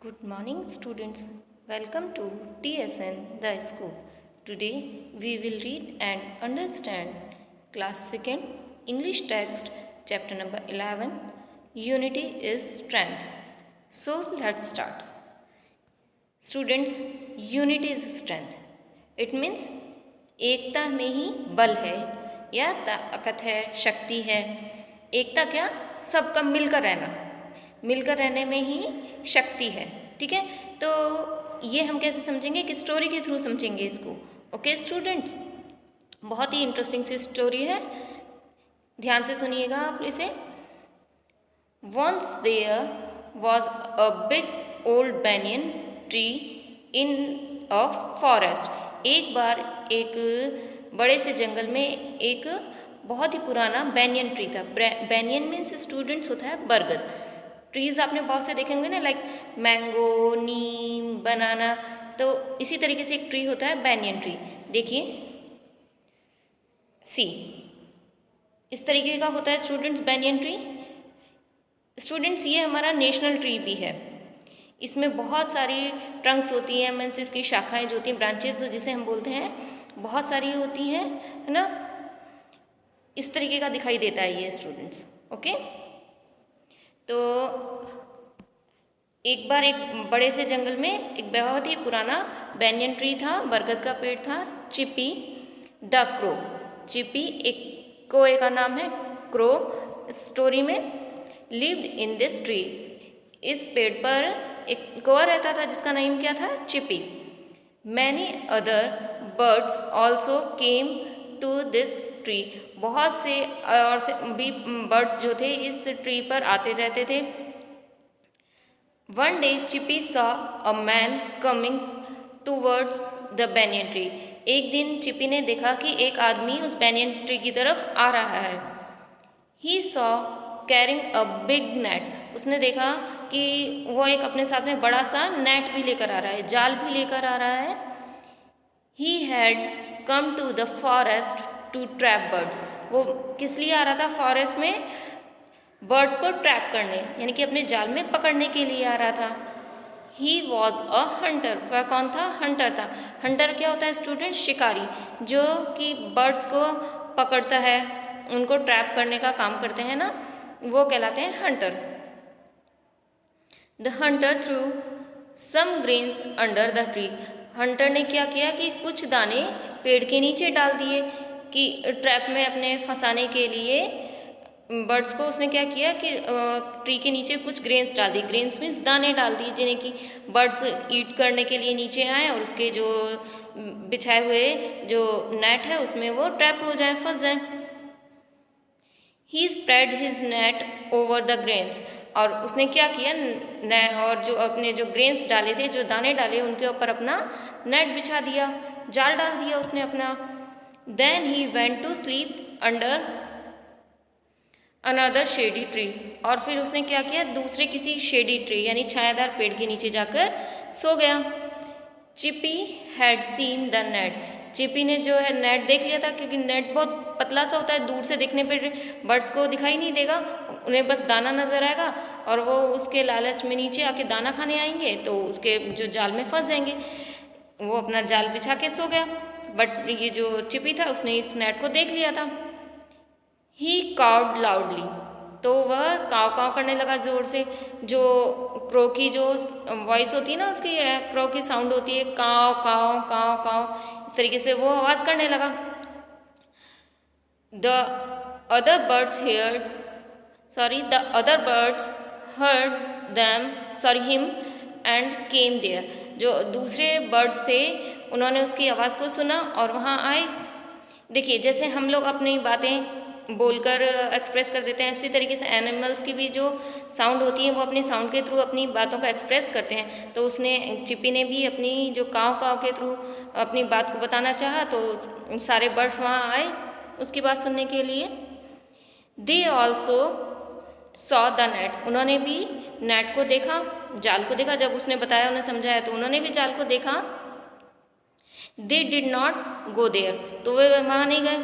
Good morning, students. Welcome to TSN The School. Today we will read and understand Class 2nd English Text, Chapter number 11. Unity is Strength. So let's start. Students, unity is strength. It means एकता में ही बल है या ताकत है, शक्ति है. एकता क्या? सबका मिलकर रहने में ही शक्ति है. ठीक है, तो ये हम कैसे समझेंगे? कि स्टोरी के थ्रू समझेंगे इसको. ओके स्टूडेंट्स, बहुत ही इंटरेस्टिंग सी स्टोरी है, ध्यान से सुनिएगा आप इसे. Once there was a big old banyan tree in a forest. एक बार एक बड़े से जंगल में एक बहुत ही पुराना बैनियन ट्री था. बैनियन मीन्स स्टूडेंट्स होता है बरगद. ट्रीज़ आपने बहुत से देखे होंगे ना, लाइक मैंगो, नीम, बनाना. तो इसी तरीके से एक ट्री होता है बैनियन ट्री. देखिए सी, इस तरीके का होता है स्टूडेंट्स बैनियन ट्री. स्टूडेंट्स ये हमारा नेशनल ट्री भी है. इसमें बहुत सारी ट्रंक्स होती हैं, मीन्स इसकी शाखाएं जो होती हैं, ब्रांचेस जिसे हम बोलते हैं, बहुत सारी होती हैं, है ना. इस तरीके का दिखाई देता है ये स्टूडेंट्स. ओके, तो एक बार एक बड़े से जंगल में एक बहुत ही पुराना बैनियन ट्री था, बरगद का पेड़ था. चिपी द क्रो, चिपी एक कोए का नाम है, क्रो स्टोरी में, लिव्ड इन दिस ट्री. इस पेड़ पर एक कौवा रहता था जिसका नाम क्या था? Chippy. Many other birds also came to this tree. बहुत से और से भी बर्ड्स जो थे इस ट्री पर आते रहते थे. One day Chipi saw a man coming towards the banyan tree. एक दिन चिपी ने देखा कि एक आदमी उस बैनियन ट्री की तरफ आ रहा है. He saw carrying a big net. उसने देखा कि वो एक अपने साथ में बड़ा सा नेट भी लेकर आ रहा है, जाल भी लेकर आ रहा है. He had come to the forest to trap birds. वो किस लिए आ रहा था? फॉरेस्ट में बर्ड्स को ट्रैप करने, यानी कि अपने जाल में पकड़ने के लिए आ रहा था. He was a Hunter. वह कौन था? हंटर था. हंटर क्या होता है स्टूडेंट? शिकारी, जो कि बर्ड्स को पकड़ता है, उनको ट्रैप करने का काम करते हैं ना, वो कहलाते हैं hunter. The hunter threw some grains under the tree. Hunter ने क्या किया कि कुछ दाने पेड़ के नीचे डाल दिए, कि ट्रैप में अपने फंसाने के लिए बर्ड्स को. उसने क्या किया कि ट्री के नीचे कुछ ग्रेन्स डाल दी. ग्रेन्स मीन्स दाने डाल दिए, जिन्हें कि बर्ड्स ईट करने के लिए नीचे आए और उसके जो बिछाए हुए जो नेट है उसमें वो ट्रैप हो जाए, फंस जाए. He spread his net over the grains. और उसने क्या किया, और जो अपने जो ग्रेन्स डाले थे, जो दाने डाले, उनके ऊपर अपना नेट बिछा दिया, जाल डाल दिया उसने अपना. Then he went to sleep under another shady tree. और फिर उसने क्या किया, दूसरे किसी शेडी ट्री यानी छायादार पेड़ के नीचे जाकर सो गया. Chipi had seen the net. Chipi ने जो है नेट देख लिया था, क्योंकि नेट बहुत पतला सा होता है, दूर से देखने पर बर्ड्स को दिखाई नहीं देगा, उन्हें बस दाना नजर आएगा और वो उसके लालच में नीचे आके दाना खाने आएंगे तो उसके जो जाल में फंस जाएंगे. वो अपना जाल बिछा के सो गया. बट ये जो चिपी था उसने इस नेट को देख लिया था. ही काउड लाउडली. तो वह काव काव करने लगा जोर से. जो क्रो की जो वॉइस होती है ना, उसकी क्रो की साउंड होती है, काव काव काव काव, इस तरीके से वो आवाज़ करने लगा. The other birds heard him and came there. जो दूसरे बर्ड्स थे उन्होंने उसकी आवाज़ को सुना और वहाँ आए. देखिए, जैसे हम लोग अपनी बातें बोलकर एक्सप्रेस कर देते हैं, इसी तरीके से एनिमल्स की भी जो साउंड होती है वो अपने साउंड के थ्रू अपनी बातों को एक्सप्रेस करते हैं. तो उसने, चिपी ने भी अपनी जो काव काव के थ्रू अपनी बात को बताना चाहा, तो सारे बर्ड्स वहाँ आए उसकी बात सुनने के लिए. They also saw the net. उन्होंने भी नेट को देखा, जाल को देखा. जब उसने बताया, उन्हें समझाया, तो उन्होंने भी जाल को देखा. They did not go there. तो वे वहाँ नहीं गए,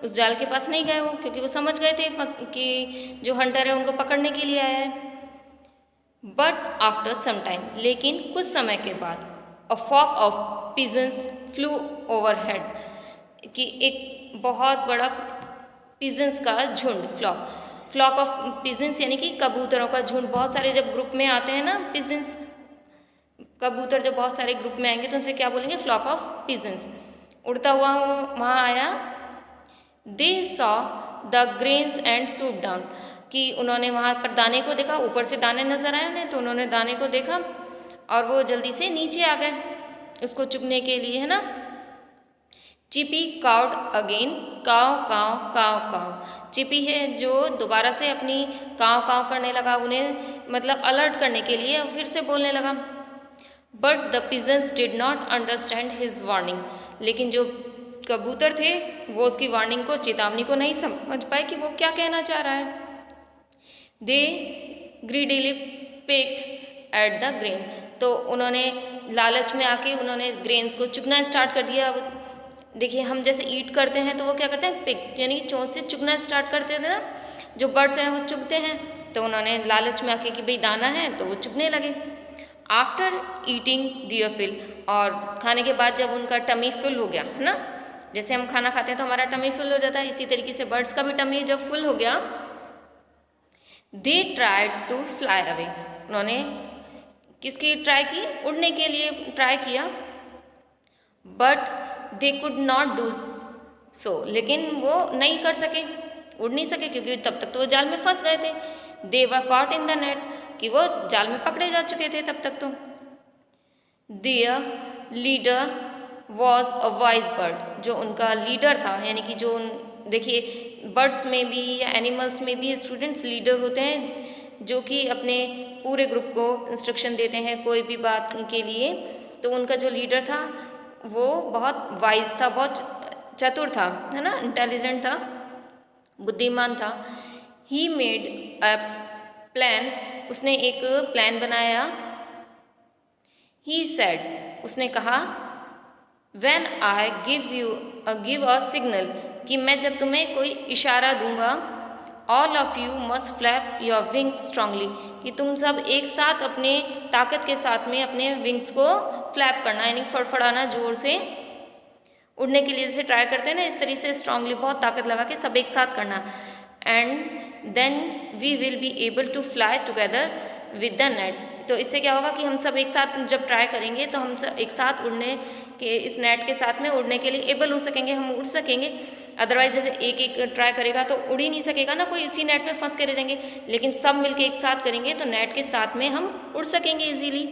उस जाल के पास नहीं गए वो, क्योंकि वो समझ गए थे कि जो हंटर है उनको पकड़ने के लिए आया है. बट आफ्टर सम टाइम, लेकिन कुछ समय के बाद, a flock of pigeons flew overhead, कि एक बहुत बड़ा पिजन्स का झुंड, फ्लॉक ऑफ पिजन्स यानी कि कबूतरों का झुंड, बहुत सारे जब ग्रुप में आते हैं ना पिजन्स, कबूतर जब बहुत सारे ग्रुप में आएंगे तो उनसे क्या बोलेंगे, फ्लॉक ऑफ पिजन्स, उड़ता हुआ वहाँ आया। They saw the grains and suit down, कि उन्होंने वहाँ पर दाने को देखा, ऊपर से दाने नजर आए उन्हें, तो उन्होंने दाने को देखा और वो जल्दी से नीचे आ गए उसको चुगने के लिए, है ना। चिपी काउड अगेन, काव काव काव काव, चिपी है जो दोबारा से अपनी काव काव करने लगा, उन्हें मतलब अलर्ट करने के लिए फिर से बोलने लगा। But the pigeons did not understand his warning, लेकिन जो कबूतर थे वो उसकी वार्निंग को, चेतावनी को नहीं समझ पाए कि वो क्या कहना चाह रहा है। They greedily picked at the grain, तो उन्होंने लालच में आके उन्होंने ग्रेन्स को चुगना स्टार्ट कर दिया। देखिए हम जैसे ईट करते हैं तो वो क्या करते हैं, पिक यानी कि चोंच से चुगना स्टार्ट करते थे ना, जो बर्ड्स हैं वो चुगते हैं, तो उन्होंने लालच में आके कि भाई दाना है तो वो चुगने लगे। आफ्टर ईटिंग दियर फिल, और खाने के बाद जब उनका टमी फुल हो गया, है ना, जैसे हम खाना खाते हैं तो हमारा टमी फुल हो जाता है, इसी तरीके से बर्ड्स का भी टमी जब फुल हो गया, they tried to fly away, उन्होंने किसकी ट्राई की, उड़ने के लिए ट्राई किया। But they could not do so, लेकिन वो नहीं कर सके, उड़ नहीं सके, क्योंकि तब तक तो वो जाल में फंस गए थे। They were caught in the net, कि वो जाल में पकड़े जा चुके थे तब तक तो। There leader was a wise bird, जो उनका लीडर था, यानी कि जो देखिए बर्ड्स में भी या एनिमल्स में भी स्टूडेंट्स लीडर होते हैं, जो कि अपने पूरे ग्रुप को इंस्ट्रक्शन देते हैं कोई भी बात के लिए। तो उनका जो लीडर था वो बहुत वाइज था, बहुत चतुर था, है ना, इंटेलिजेंट था, बुद्धिमान था। ही मेड अ प्लान, उसने एक प्लान बनाया। ही सेड, उसने कहा, when I give a signal, कि मैं जब तुम्हें कोई इशारा दूंगा, all of you must flap your wings strongly, कि तुम सब एक साथ अपने ताकत के साथ में अपने विंग्स को फ्लैप करना, यानी फड़फड़ाना जोर से, उड़ने के लिए जैसे ट्राई करते हैं ना, इस तरीके से स्ट्रांगली बहुत ताकत लगा के सब एक साथ करना। And then we will be able to fly together with the net, तो इससे क्या होगा कि हम सब एक साथ जब ट्राई करेंगे तो हम सब एक साथ उड़ने के, इस नेट के साथ में उड़ने के लिए एबल हो सकेंगे, हम उड़ सकेंगे। अदरवाइज जैसे एक एक ट्राई करेगा तो उड़ ही नहीं सकेगा ना, कोई उसी नेट में फंस के रह जाएंगे, लेकिन सब मिलके एक साथ करेंगे तो नेट के साथ में हम उड़ सकेंगे इजीली।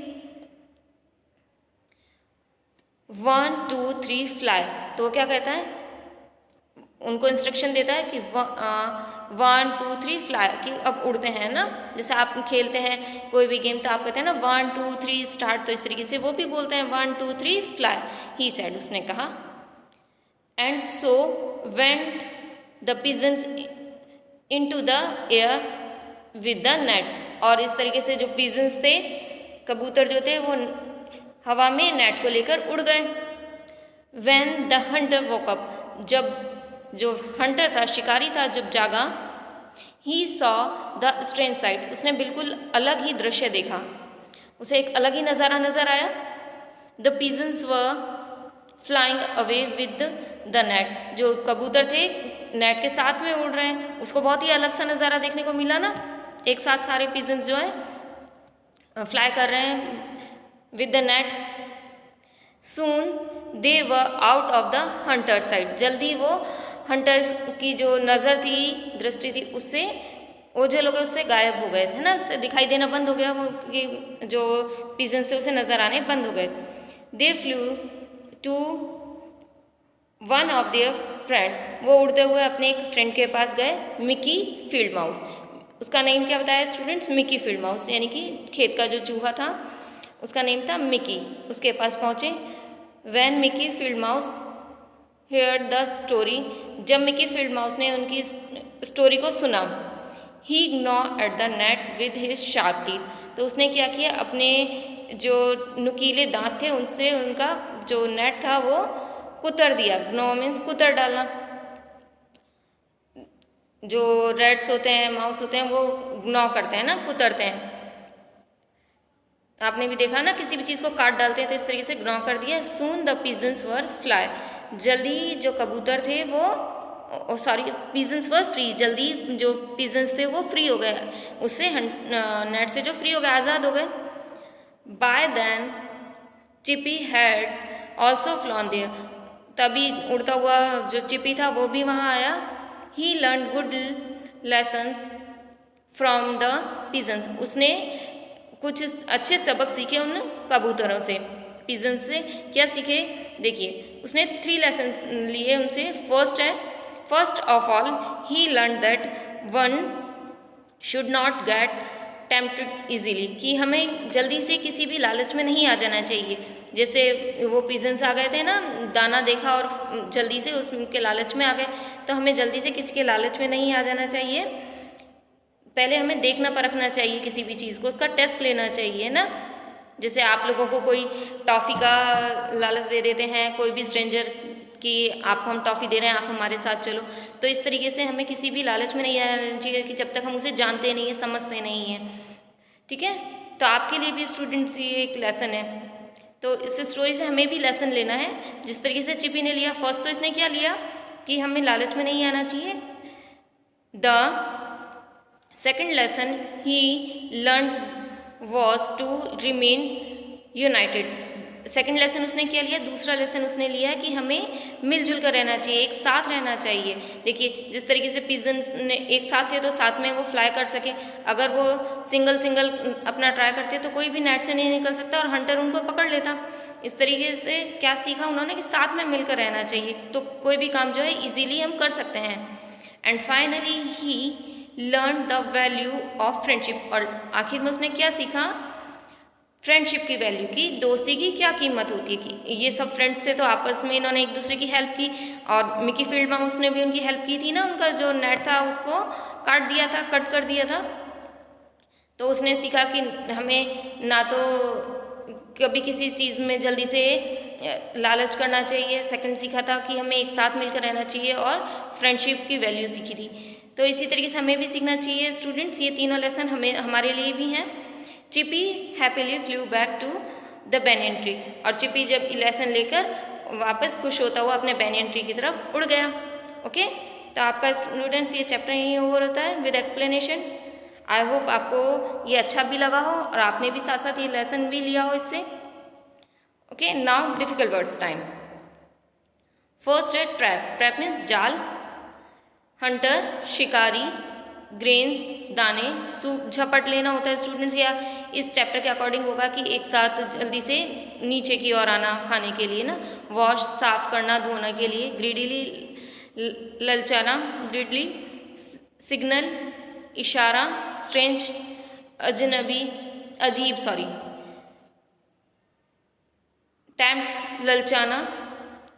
1 2 3 फ्लाई, तो वो क्या कहता है, उनको इंस्ट्रक्शन देता है कि 1 2 3 फ्लाई, कि अब उड़ते हैं ना, जैसे आप खेलते हैं कोई भी गेम तो आप कहते हैं ना 1 2 3 स्टार्ट, तो इस तरीके से वो भी बोलते हैं 1 2 3 फ्लाई। ही सेड, उसने कहा। And so went the pigeons into the air with the net, और इस तरीके से जो पिजन्स थे, कबूतर जो थे, वो हवा में नेट को लेकर उड़ गए। When the Hunter woke up, जब जो हंटर था, शिकारी था, जब जागा, he saw the strange site, उसने बिल्कुल अलग ही दृश्य देखा, उसे एक अलग ही नज़ारा नजर आया। The pigeons were flying away with the net, जो कबूतर थे नेट के साथ में उड़ रहे हैं, उसको बहुत ही अलग सा नज़ारा देखने को मिला ना, एक साथ सारे पिजन्स जो है फ्लाई कर रहे हैं with the net. Soon they were out of the Hunter side, जल्दी वो हंटर्स की जो नज़र थी, दृष्टि थी, उससे वो जो लोग उससे गायब हो गए थे ना, उससे दिखाई देना बंद हो गया, वो कि जो पिजन से उसे नज़र आने बंद हो गए। They flew to one of their friend, वो उड़ते हुए अपने एक फ्रेंड के पास गए, मिकी फील्ड माउस, उसका नेम क्या बताया स्टूडेंट्स, मिकी फील्ड माउस, यानी कि खेत का जो चूहा था उसका नेम था मिकी, उसके पास पहुँचे। When Mickey field mouse hear the story, जब मिकी फील्ड माउस ने उनकी स्टोरी को सुना, he gnawed at the net with his sharp teeth, तो उसने क्या किया, अपने जो नुकीले दांत थे उनसे उनका जो नेट था वो कुतर दिया। ग्नो मीन्स कुतर डालना, जो रैट्स होते हैं, माउस होते हैं, वो ग्नो करते हैं ना, कुतरते हैं। आपने भी देखा ना, किसी भी चीज़ को काट डालते हैं तो इस तरीके से ग्रॉ कर दिया। Soon the pigeons were fly, जल्दी जो कबूतर थे वो सॉरी पिजन्स वर फ्री, जल्दी जो पिजन्स थे वो फ्री हो गए, उससे नेट से जो फ्री हो गए, आज़ाद हो गए। By then Chippy had also flown there, तभी उड़ता हुआ जो चिपी था वो भी वहाँ आया। He learn good lessons from the pigeons, उसने कुछ अच्छे सबक सीखे उन कबूतरों से। पिजन्स से क्या सीखे, देखिए उसने 3 लेसन्स लिए उनसे। First of all he learn that one should not gate tempted easily, कि हमें जल्दी से किसी भी लालच में नहीं आ जाना चाहिए। जैसे वो पिजन्स आ गए थे ना, दाना देखा और जल्दी से उसके लालच में आ गए, तो हमें जल्दी से किसी के लालच में नहीं आ जाना चाहिए। पहले हमें देखना परखना चाहिए किसी भी चीज़ को, उसका टेस्ट लेना चाहिए ना। जैसे आप लोगों को कोई टॉफ़ी का लालच दे देते हैं, कोई भी स्ट्रेंजर, कि आपको हम टॉफ़ी दे रहे हैं, आप हमारे साथ चलो, तो इस तरीके से हमें किसी भी लालच में नहीं आना चाहिए कि जब तक हम उसे जानते नहीं हैं, समझते नहीं हैं। ठीक है, तो आपके लिए भी स्टूडेंट्स ये एक लेसन है। तो इस स्टोरी से हमें भी लेसन लेना है। जिस तरीके से चिपी ने लिया, फर्स्ट तो इसने क्या लिया कि हमें लालच में नहीं आना चाहिए। The second lesson he learn was to remain united, second lesson उसने क्या लिया, दूसरा लेसन उसने लिया कि हमें मिलजुल कर रहना चाहिए, एक साथ रहना चाहिए। देखिए जिस तरीके से पिजन्स ने एक साथ थे तो साथ में वो फ्लाई कर सके, अगर वो सिंगल सिंगल अपना ट्राई करते तो कोई भी नेट से नहीं निकल सकता और हंटर उनको पकड़ लेता। इस तरीके से क्या सीखा उन्होंने कि साथ में मिलकर रहना चाहिए, तो कोई भी काम जो है इजीली हम कर सकते हैं। And finally he learn the value of friendship, और आखिर में उसने क्या सीखा, फ्रेंडशिप की वैल्यू की, दोस्ती की क्या कीमत होती है। कि ये सब फ्रेंड्स थे तो आपस में इन्होंने एक दूसरे की हेल्प की, और मिकी फील्ड माउस ने भी उनकी हेल्प की थी ना, उनका जो नेट था उसको काट दिया था, कट कर दिया था। तो उसने सीखा कि हमें ना तो कभी किसी चीज़ में जल्दी से लालच करना चाहिए। सेकंड सीखा था कि हमें एक साथ मिलकर रहना चाहिए, और फ्रेंडशिप की वैल्यू सीखी थी। तो इसी तरीके से हमें भी सीखना चाहिए स्टूडेंट्स, ये तीनों लेसन हमारे लिए भी हैं। Chippy happily flew back to the banyan tree, और चिपी जब लेसन लेकर वापस खुश होता हुआ अपने बैनियन ट्री की तरफ उड़ गया। ओके, तो आपका स्टूडेंट्स ये चैप्टर यहीं ओवर होता है विद एक्सप्लेनेशन। आई होप आपको ये अच्छा भी लगा हो और आपने भी साथ साथ ये लेसन भी लिया हो इससे। Okay, now difficult words time. First है ट्रैप, ट्रैप मीन्स जाल। हंटर शिकारी, ग्रेन्स दाने, सूप झपट लेना होता है स्टूडेंट्स, या इस चैप्टर के अकॉर्डिंग होगा कि एक साथ जल्दी से नीचे की ओर आना खाने के लिए ना। वॉश साफ करना धोना के लिए। ग्रीडीली ललचाना, ग्रीडली सिग्नल इशारा, स्ट्रेंज अजनबी अजीब सॉरी, टेम्प्ट ललचाना,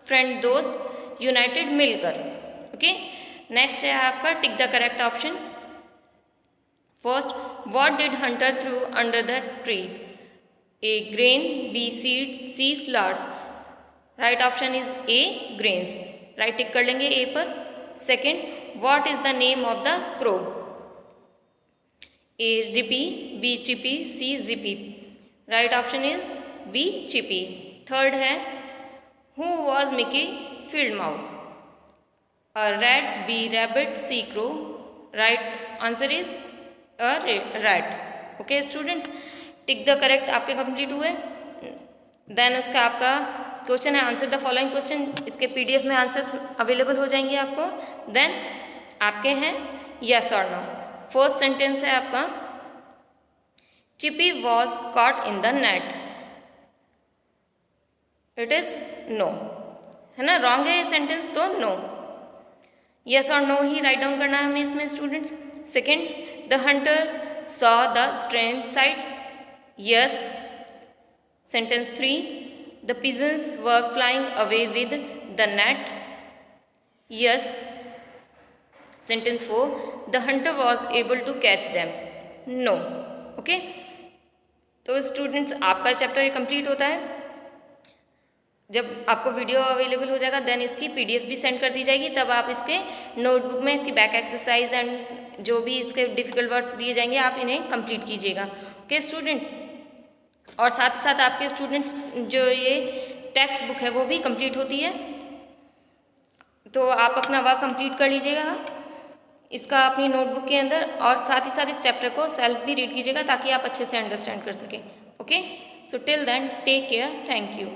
फ्रेंड दोस्त, यूनाइटेड मिलकर। ओके, नेक्स्ट है आपका tick the correct option. First, what did hunter through under the tree, A grain, B seeds, C flowers. Right option is A grains, right tick कर लेंगे A पर। Second, what is the name of the crow, A Rippy, B Chippy, C Jippy. Right option is B Chipi. Third है, who was Mickey field mouse, a rat, B rabbit, C crow. Right answer is a rat. Okay students, tick the correct आपके complete हुए। Then उसका आपका question है answer the following question, इसके PDF में answers available हो जाएंगे आपको। देन आपके हैं यस और नो। फर्स्ट सेंटेंस है आपका, Chippy was caught in the net, it is no, है ना, रॉन्ग है ये सेंटेंस, तो नो। यस और नो ही राइट डाउन करना है हमें इसमें students. Second, the hunter saw the strange side, yes. Sentence 3, the pigeons were flying away with the net, yes. Sentence 4, the hunter was able to catch them, no. Okay, तो students आपका chapter complete होता है। जब आपको video available हो जाएगा then इसकी PDF भी सेंड कर दी जाएगी, तब आप इसके नोटबुक में इसकी बैक एक्सरसाइज एंड जो भी इसके डिफिकल्ट वर्ड्स दिए जाएंगे आप इन्हें कंप्लीट कीजिएगा। ओके स्टूडेंट्स, और साथ ही साथ आपके स्टूडेंट्स जो ये टेक्स्ट बुक है वो भी कंप्लीट होती है। तो आप अपना वर्क कंप्लीट कर लीजिएगा इसका अपनी नोटबुक के अंदर, और साथ ही साथ इस चैप्टर को सेल्फ भी रीड कीजिएगा ताकि आप अच्छे से अंडरस्टैंड कर सकें। Okay, so till then take care, thank you.